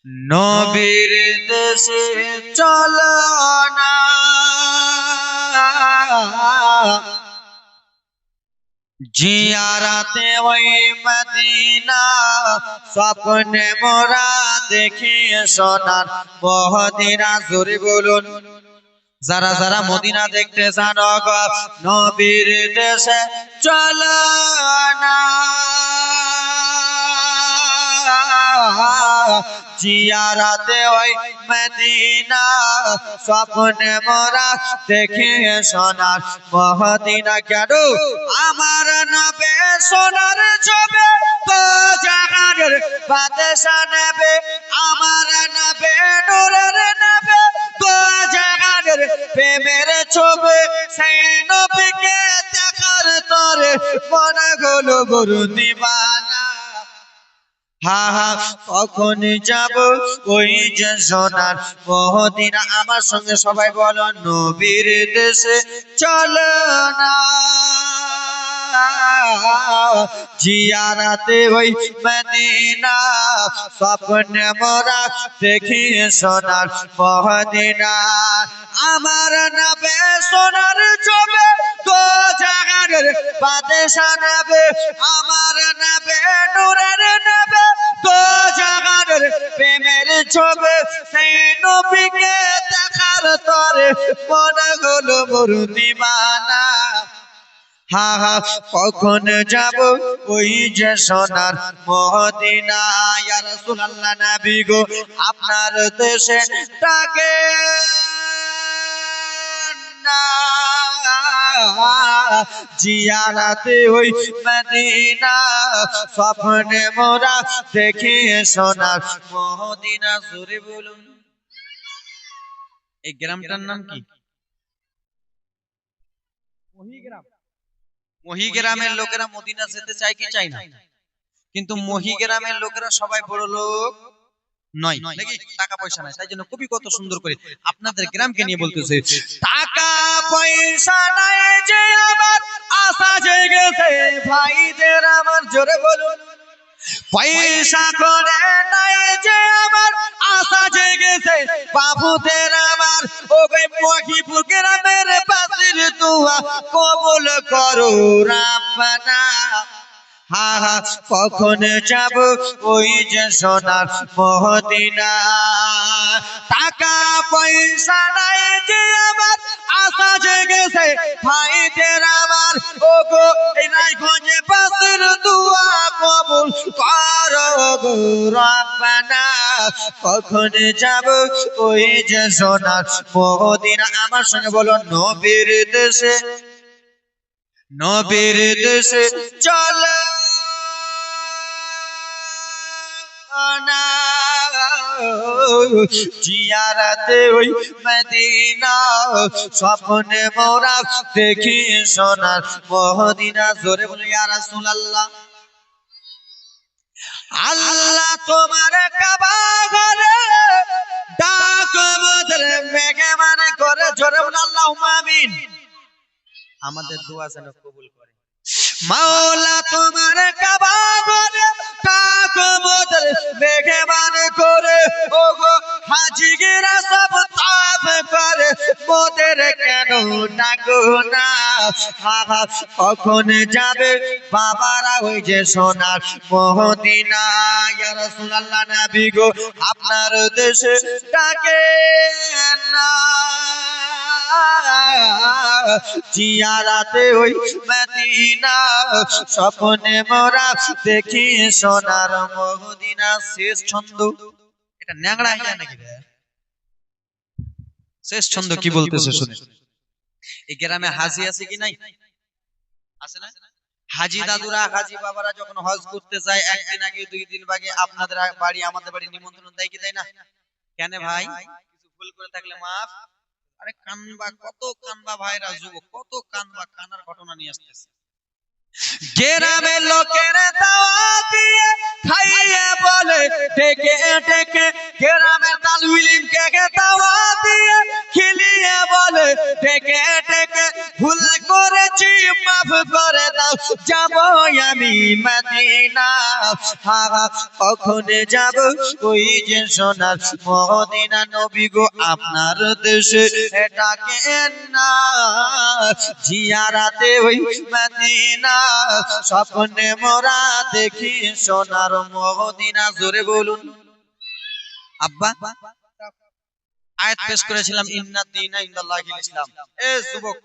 নবীর দেশে চলো না, জিয়ারাতে ওই মদিনা, স্বপ্নে মোরা দেখি সোনার মদিনা। জোরে বলুন, যারা যারা মদিনা দেখতে জানো গো, নবীর দেশে চলো না, জিয়ারাতে ওই মদিনা, স্বপ্নে মোরা দেখে সোনার মদিনা। কেন আমার নবে সোনার ছবে তো জাহানের বাদশা নেবে, আমার নবে নূরের নেবে তো জাহানের প্রেমের ছবে, সেই নবীকে দেখার তরে মনে হলো বড় দিবানা। হা হা কখন যাব ওই যে সোনার মদিনা। আমার সঙ্গে সবাই বলো, নবীর দেশে চলো না, জিয়ারাতে ওই মদিনা, স্বপ্নে মোরা দেখি সোনার মদিনা। আমার নবে সোনার ছবে তো জাহানের বাদশা নেবে, আমার নবে নূরের নেবে তো জাহানের প্রেমের ছবে, সেই নবীকে দেখার তরে মনে হলো মোর দিবানা। হা হা কখন যাব ওই যে সোনার মদিনা। ইয়া রাসূলুল্লাহ নবী গো, আপনার দেশে ডাকে না, জিয়ারাতে ওই মদিনা, স্বপ্নে মোরা দেখি সোনার মদিনা। জোরে বলুন, এই গ্রামটার নাম কি? মহিগ্রাম। মহিগ্রামের লোকেরা মদিনা যেতে চায় কি চায় না? কিন্তু মহিগ্রামের লোকেরা সবাই বড় লোক নয়, নাকি টাকা পয়সা নাই, তাই জন্য কবি কত সুন্দর করে আপনাদের গ্রামকে নিয়ে বলতেছে, টাকা পয়সা নাই যে আমার আশা জেগেছে ভাইদের আমার। জোরে বলুন, পয়সা করে নাই যে আমার আশা জেগেছে বাবুদের আমার। ও গে মহিপুর গ্রামের বাসির দোয়া কবুল করো রাব্বানা। হা হা কখন যাব ওই যে সোনার মদিনা, টাকা পয়সা নাই যে আমার আশা জেগেছে ভাইদের আমার। ও গো এই রায়গঞ্জে বাসির দোয়া কবুল করো গো রাব্বানা। কখন যাব ওই যে সোনার মদিনা। আমার সঙ্গে বলো, নবীর দেশে, নবীর দেশে চলো না, জিয়ারাতে ওই মদিনা, স্বপ্নে মোরা দেখি সোনার মদিনা। জোরে বলো ইয়া রাসূলুল্লাহ। আল্লাহ তোমার কাবা ঘরে ডাক মোদের মেহমান করে। জোরে বলো আল্লাহুম্মা আমিন। আমাদের দোয়া যেন কবুল করে। মাওলা তোমার কাবা ঘরে ডাক মোদের মেহমান করে, ও গো হাজিরা সব তাওয়াফ করে, মোদের কেন ডাকো না। হা হা কখন যাবে বাবারা ওই যে সোনার মদিনা। ইয়া রাসূলুল্লাহ নবী গো, আপনার দেশে ডাকে না, জিয়ারাতে ওই মদিনা, স্বপ্নে মোরা দেখি সোনার মদিনা। শেষ ছন্দ, এটা ন্যাংড়া হয়ে যায় নাকি? শেষ ছন্দ কি বলতেছে শুনে। এই গ্রামে হাজি আছে কি নাই? আছে না? হাজি দাদুরা হাজি বাবারা যখন হজ করতে যায়, একদিন আগে দুই দিন আগে আপনাদের বাড়ি আমাদের বাড়ি নিমন্ত্রণ দেয় কি দেয় না? কেন ভাই, কিছু ভুল করে থাকলে মাফ। আরে কানবা, কত কানবা ভাইরা, যুবক কত কানবা, কানার ঘটনা নিয়ে আসতেছে। গ্রামের লোকের দাওয়াত দিয়ে খাইয়ে বলে ডেকে ডেকে, গ্রামের তালবিলিম কে দাওয়াত দিয়ে খিলিয়ে বলে ডেকে ডেকে, ভুল করেছি মাফ করে দাও, যাবো আমি মদিনা। কখনে যাব ওই যে সোনার মদিনা নবী গো আপনার দেশে ডাকেন না জিয়ারাতে ওই মদিনা স্বপ্নে মোরা দেখি সোনার মদিনা জোরে বলুন আব্বা আয়াত পেশ করেছিলাম ইন্নাদ দীনা ইনদাল্লাহিল ইসলাম। এ যুবক